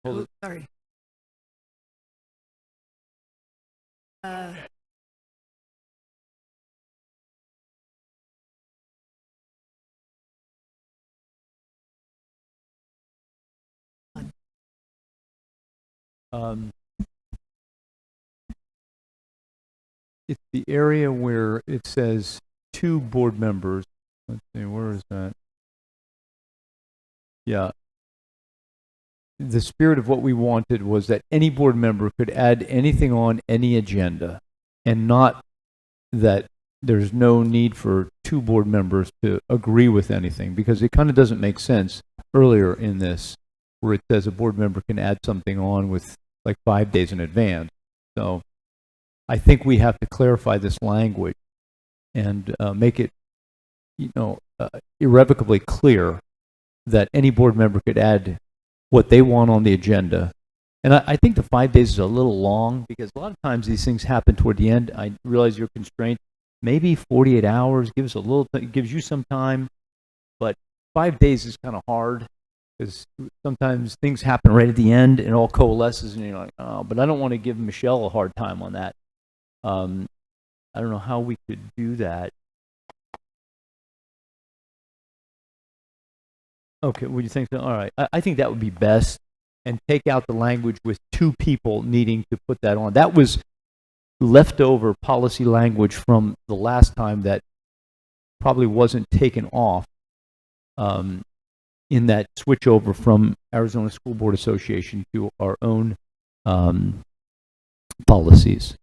Hold it. Sorry. It's the area where it says 2 board members let's see, where is that? Yeah. The spirit of what we wanted was that any board member could add anything on any agenda, and not that there's no need for two board members to agree with anything, because it kind of doesn't make sense earlier in this where it says a board member can add something on with like 5 days in advance. So I think we have to clarify this language and make it, irrevocably clear that any board member could add what they want on the agenda. And I think the 5 days is a little long, because a lot of times these things happen toward the end. I realize you're constrained. Maybe 48 hours gives gives you some time, but 5 days is kind of hard, because sometimes things happen right at the end and it all coalesces, and you're like, oh, but I don't want to give Michelle a hard time on that. I don't know how we could do that. Okay, what do you think? All right, I think that would be best, and take out the language with two people needing to put that on. That was leftover policy language from the last time that probably wasn't taken off in that switch over from Arizona School Board Association to our own policies.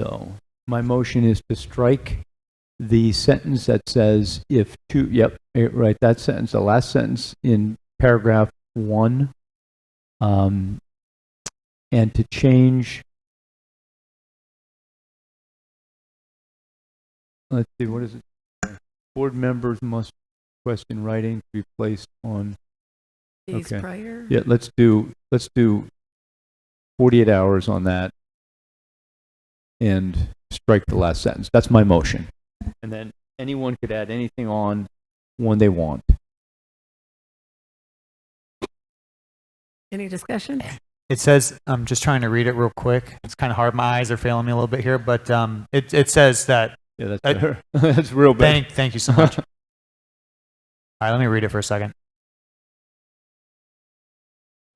So my motion is to strike the sentence that says if two, right, that sentence, the last sentence in paragraph 1, and to change, let's see, what is it? Board members must request in writing to be placed on Days prior? Yeah, let's do 48 hours on that and strike the last sentence. That's my motion. And then anyone could add anything on when they want. Any discussion? It says, I'm just trying to read it real quick. It's kind of hard. My eyes are failing me a little bit here, but it says that. Yeah, that's better. That's real bad. Thank you so much. All right, let me read it for a second.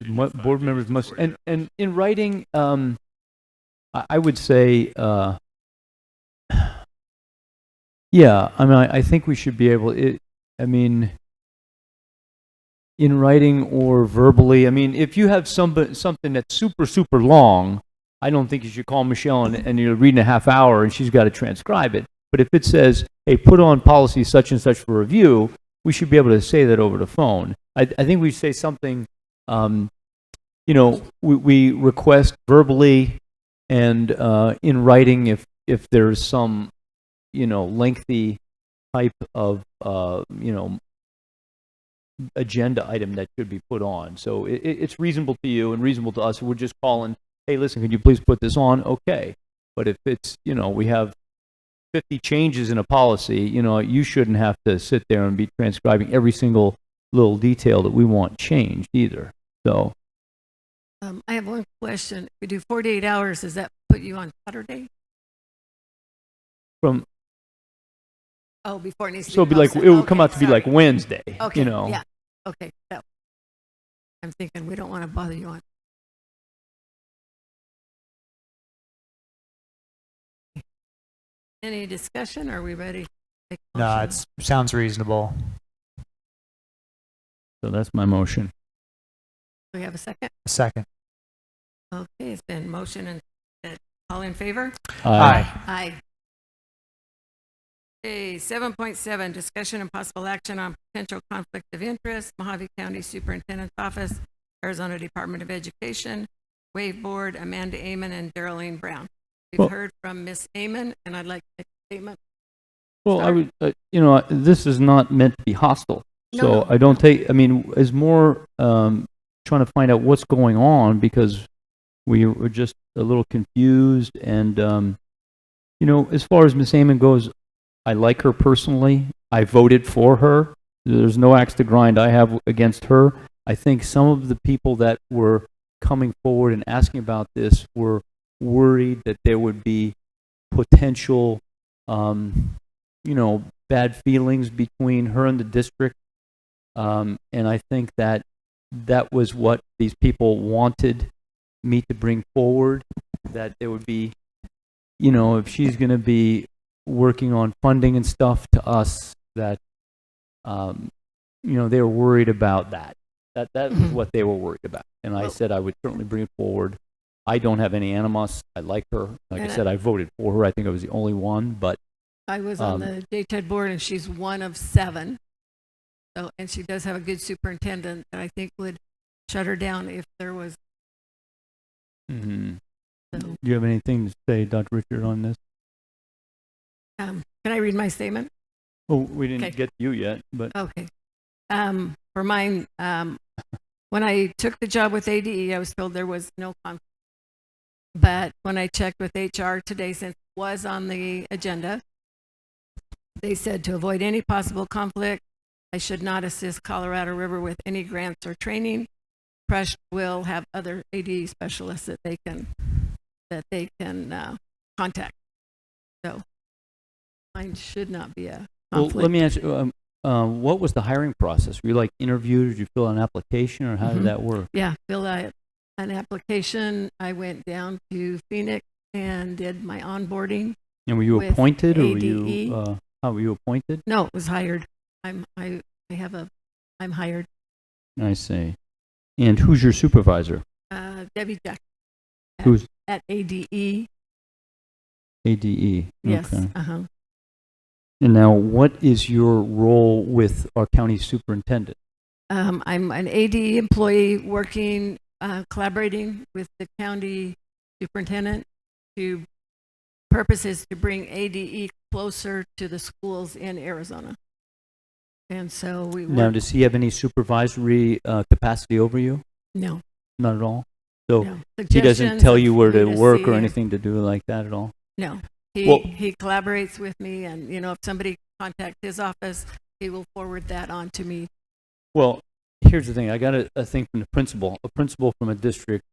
Board members must, and in writing, I would say, yeah, I mean, I think we should be able, in writing or verbally, I mean, if you have something that's super, super long, I don't think you should call Michelle and you're reading a half hour and she's got to transcribe it. But if it says, hey, put on policy such and such for review, we should be able to say that over the phone. I think we say something, we request verbally and in writing if there's some, lengthy type of, agenda item that should be put on. So it's reasonable to you and reasonable to us. We're just calling, hey, listen, could you please put this on? Okay. But if it's, we have 50 changes in a policy, you shouldn't have to sit there and be transcribing every single little detail that we want changed either. So I have one question. If we do 48 hours, does that put you on Saturday? Before it needs to so be it'd be like, posted. it would come Okay, out to be like sorry. Wednesday, Okay, yeah. Okay, I'm thinking we don't want to bother you on. Any discussion? Are we ready? No, it sounds reasonable. So that's my motion. Do we have a second? A second. Okay, it's been motion and all in favor? Aye. Aye. Okay, 7.7, discussion and possible action on potential conflict of interest, Mojave County Superintendent's Office, Arizona Department of Education, Wave Board, Amanda Amon and Darlene Brown. We've heard from Miss Amon, and I'd like to make a statement. Well, I would, this is not meant to be hostile. So I don't take, as more trying to find out what's going on, because we were just a little confused. And, as far as Miss Amon goes, I like her personally. I voted for her. There's no axe to grind I have against her. I think some of the people that were coming forward and asking about this were worried that there would be potential, bad feelings between her and the district. And I think that was what these people wanted me to bring forward, that there would be, if she's going to be working on funding and stuff to us, that, they were worried about that. That was what they were worried about. And I said I would certainly bring it forward. I don't have any animus. I like her. Like I said, I voted for her. I think I was the only one, but I was on the JTED board, and she's one of 7. So, and she does have a good superintendent that I think would shut her down if there was. do So, you have anything to say, Dr. Richard, on this? can I read my statement? Oh, we didn't Okay. get to you yet, but Okay. For mine, when I took the job with ADE, I was told there was no conflict. But when I checked with HR today, since it was on the agenda, they said to avoid any possible conflict, I should not assist Colorado River with any grants or training. CRUSHD will have other ADE specialists that they can contact. So mine should not be a well, conflict. let me ask you, what was the hiring process? Were you like interviewed? Did you fill out an application, or how did that work? Yeah, filled out an application. I went down to Phoenix and did my onboarding. And were you with appointed, or were ADE. you, how were you appointed? No, it was hired. I'm hired. I see. And who's your supervisor? Debbie Jack. Who's At ADE. ADE? Yes. Okay. Uh-huh. And now, what is your role with our county superintendent? I'm an ADE employee working, collaborating with the county superintendent to purposes to bring ADE closer to the schools in Arizona. And so we Now, work. does he have any supervisory capacity over you? No. Not at all? So No. he doesn't Suggestions tell of you where who to work or see. anything to do like that at all? No. Well- He collaborates with me, and, if somebody contacts his office, he will forward that on to me. Well, here's the thing. I got a thing from the principal. A principal from a district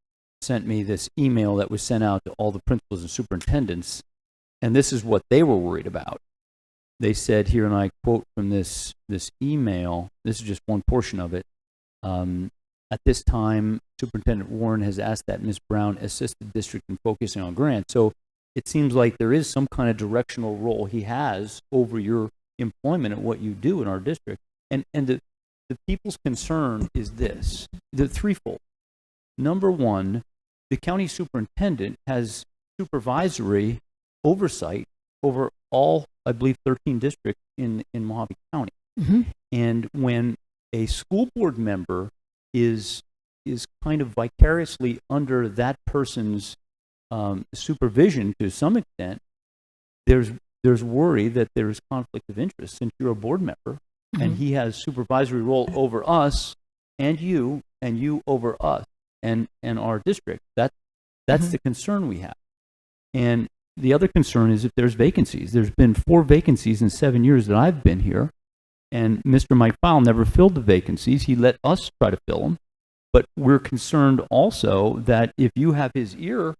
sent me this email that was sent out to all the principals and superintendents, and this is what they were worried about. They said here, and I quote from this email, this is just one portion of it. At this time, Superintendent Warren has asked that Ms. Brown assist the district in focusing on grants. So it seems like there is some kind of directional role he has over your employment and what you do in our district. And the people's concern is this, the threefold. Number one, the county superintendent has supervisory oversight over all, I believe, 13 districts in Mojave County. And when a school board member is kind of vicariously under that person's supervision to some extent, there's worry that there's conflict of interest since you're a board member and he has supervisory role over us and you over us and our district. That's the concern we have. And the other concern is if there's vacancies. There's been 4 vacancies in 7 years that I've been here, and Mr. Mike Fowle never filled the vacancies. He let us try to fill them. But we're concerned also that if you have his ear,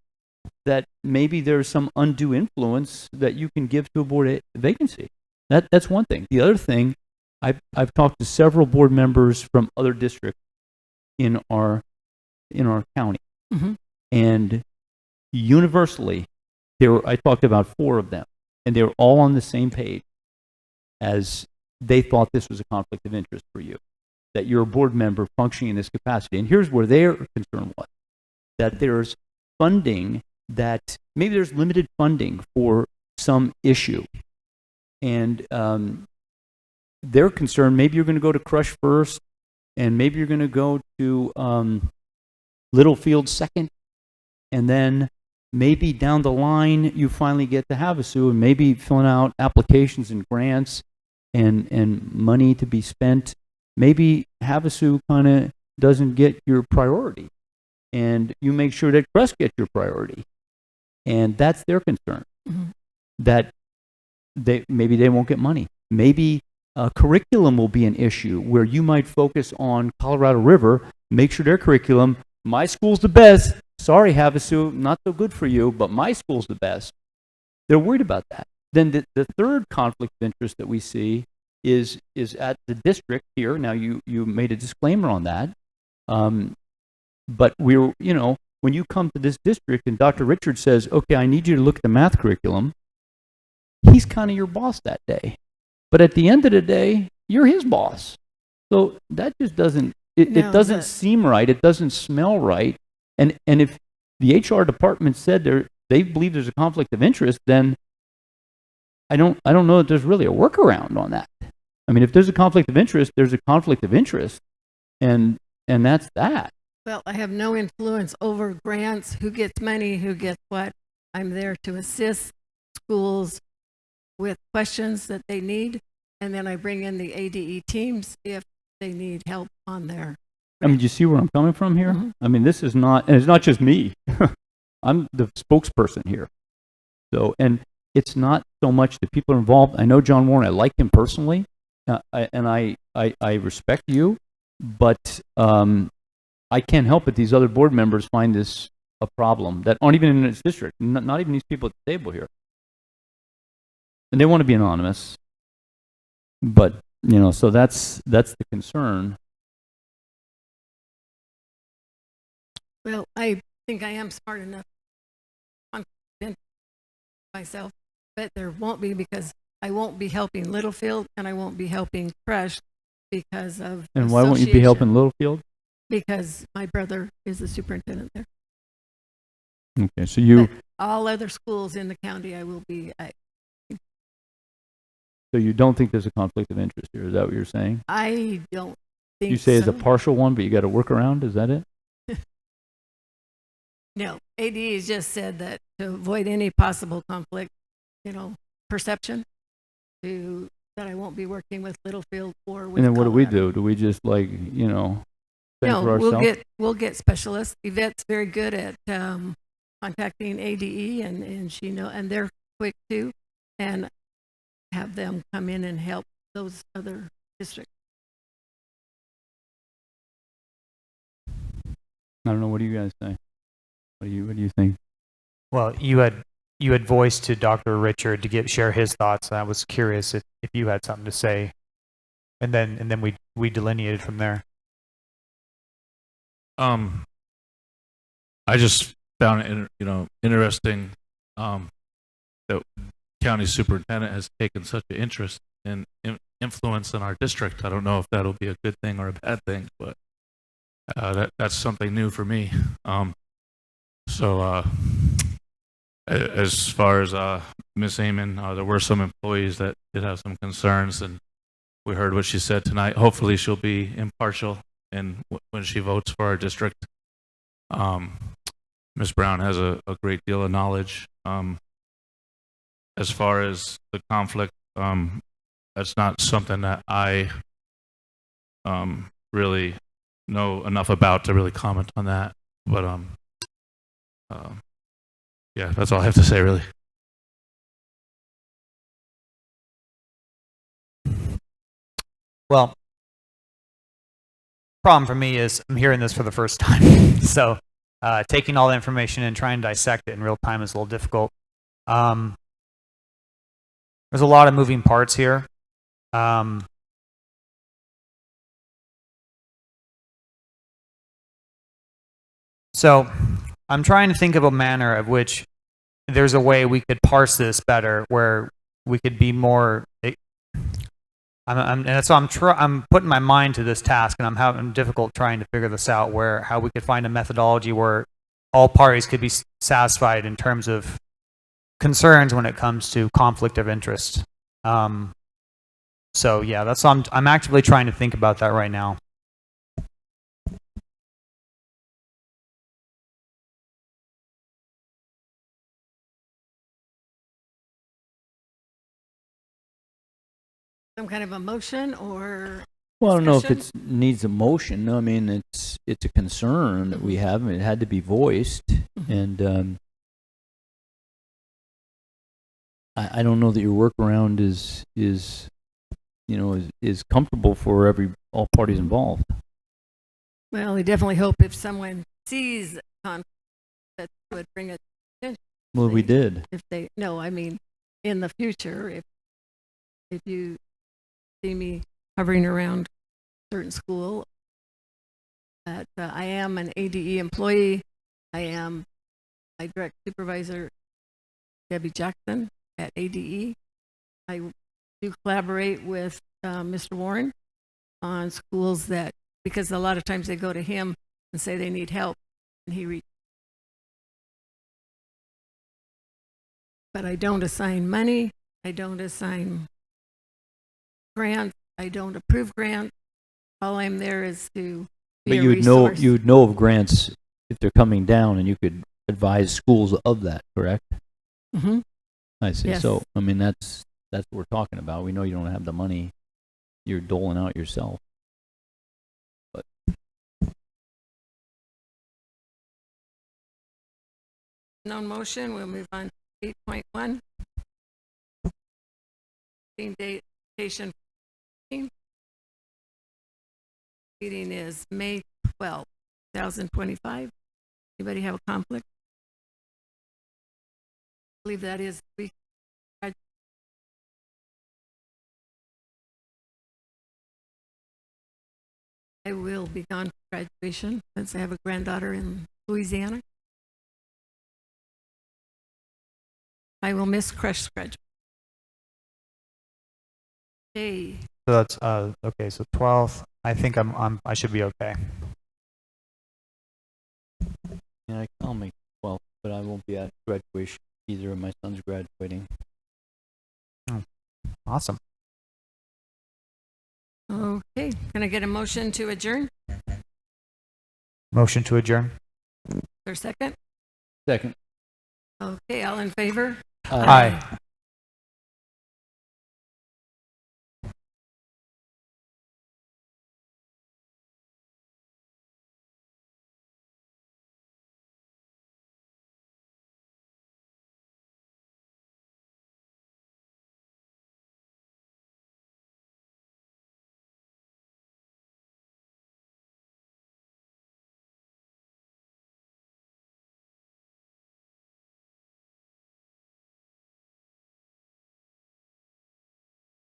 that maybe there's some undue influence that you can give to a board vacancy. That's one thing. The other thing, I've talked to several board members from other districts in our county, and universally, I talked about 4 of them, and they were all on the same page as they thought this was a conflict of interest for you, that you're a board member functioning in this capacity. And here's where their concern was, that there's funding that maybe there's limited funding for some issue. And they're concerned maybe you're going to go to CRUSH first, and maybe you're going to go to Littlefield second, and then maybe down the line you finally get to Havasu and maybe filling out applications and grants and money to be spent. Maybe Havasu kind of doesn't get your priority, and you make sure that CRUSH gets your priority. And that's their concern, that maybe they won't get money. Maybe curriculum will be an issue where you might focus on Colorado River, make sure their curriculum, my school's the best. Sorry, Havasu, not so good for you, but my school's the best. They're worried about that. Then the third conflict of interest that we see is at the district here. Now, you made a disclaimer on that. But when you come to this district and Dr. Richard says, okay, I need you to look at the math curriculum, he's kind of your boss that day. but at the end of the day, you're his boss. So that just doesn't, it No, doesn't but- seem right. It doesn't smell right. And if the HR department said they believe there's a conflict of interest, then I don't know that there's really a workaround on that. I mean, if there's a conflict of interest, there's a conflict of interest, and that's that. Well, I have no influence over grants, who gets money, who gets what. I'm there to assist schools with questions that they need, and then I bring in the ADE teams if they need help on their. I mean, do you see where I'm coming from here? Mhm. I mean, this is not, and it's not just me. I'm the spokesperson here. So, and it's not so much the people involved. I know John Warren. I like him personally, I respect you, but I can't help it. These other board members find this a problem that aren't even in this district. Not even these people at the table here, and they want to be anonymous. But so that's the concern. Well, I think I am smart enough confident myself, but there won't be, because I won't be helping Littlefield and I won't be helping Crush because of. And why won't you be helping Littlefield? Because my brother is the superintendent there. Okay, so you But all other schools in the county, I will be. so you don't think there's a conflict of interest here? Is that what you're saying? I don't think You say it's so. a partial one, but you got to work around. Is that it? No, ADE has just said that to avoid any possible conflict, perception, that I won't be working with Littlefield or with. And then what do we Colorado. do? Do we just fend No, for ourselves? we'll get specialists. Yvette's very good at contacting ADE, and and they're quick too, and have them come in and help those other districts. I don't know. What do you guys say? What do you think? Well, you had voiced to Dr. Richard to share his thoughts. I was curious if you had something to say, and then we delineated from there. I just found it, interesting that county superintendent has taken such an interest and influence in our district. I don't know if that'll be a good thing or a bad thing, but that's something new for me. So as far as Miss Amon, there were some employees that did have some concerns, and we heard what she said tonight. Hopefully, she'll be impartial when she votes for our district. Ms. Brown has a great deal of knowledge. As far as the conflict, that's not something that I really know enough about to really comment on that. But yeah, that's all I have to say, really. Well, problem for me is I'm hearing this for the first time, so taking all the information and trying to dissect it in real time is a little difficult. There's a lot of moving parts here. So I'm trying to think of a manner of which there's a way we could parse this better, where we could be more. And so I'm putting my mind to this task, and I'm having difficult trying to figure this out. How we could find a methodology where all parties could be satisfied in terms of concerns when it comes to conflict of interest. So yeah, that's I'm actively trying to think about that right now. Some kind of a motion or. Well, I don't know if discussion? it needs a motion. I mean, it's a concern that we have. I mean, it had to be voiced, and I don't know that your workaround is comfortable for all parties involved. Well, I definitely hope if someone sees conflict that would bring it to attention. Well, we did. If they, no, I mean, in the future, if you see me hovering around a certain school, that I am an ADE employee. I am my direct supervisor, Debbie Jackson at ADE. I to collaborate with Mr. Warren on schools that, because a lot of times they go to him and say they need help, and but I don't assign money, I don't assign grants, I don't approve grants. All I'm there is to be But a you would know, resource. you would know of grants if they're coming down, and you could advise schools of that, correct? Mhm. I see. Yes. So, I mean, that's what we're talking about. We know you don't have the money. You're doling out yourself. But No motion, we'll move on to 8.1. Datation. Meeting is May 12th, 2025. Anybody have a conflict? I believe that is week. I will be gone for graduation since I have a granddaughter in Louisiana. I will miss Crush graduation. Hey, So that's okay. So 12th. I think I should be okay. yeah, I'll make 12, but I won't be at graduation either. My son's graduating. Awesome. okay, can I get a motion to adjourn? Motion to adjourn. Or second? Second. Okay, all in favor? Aye.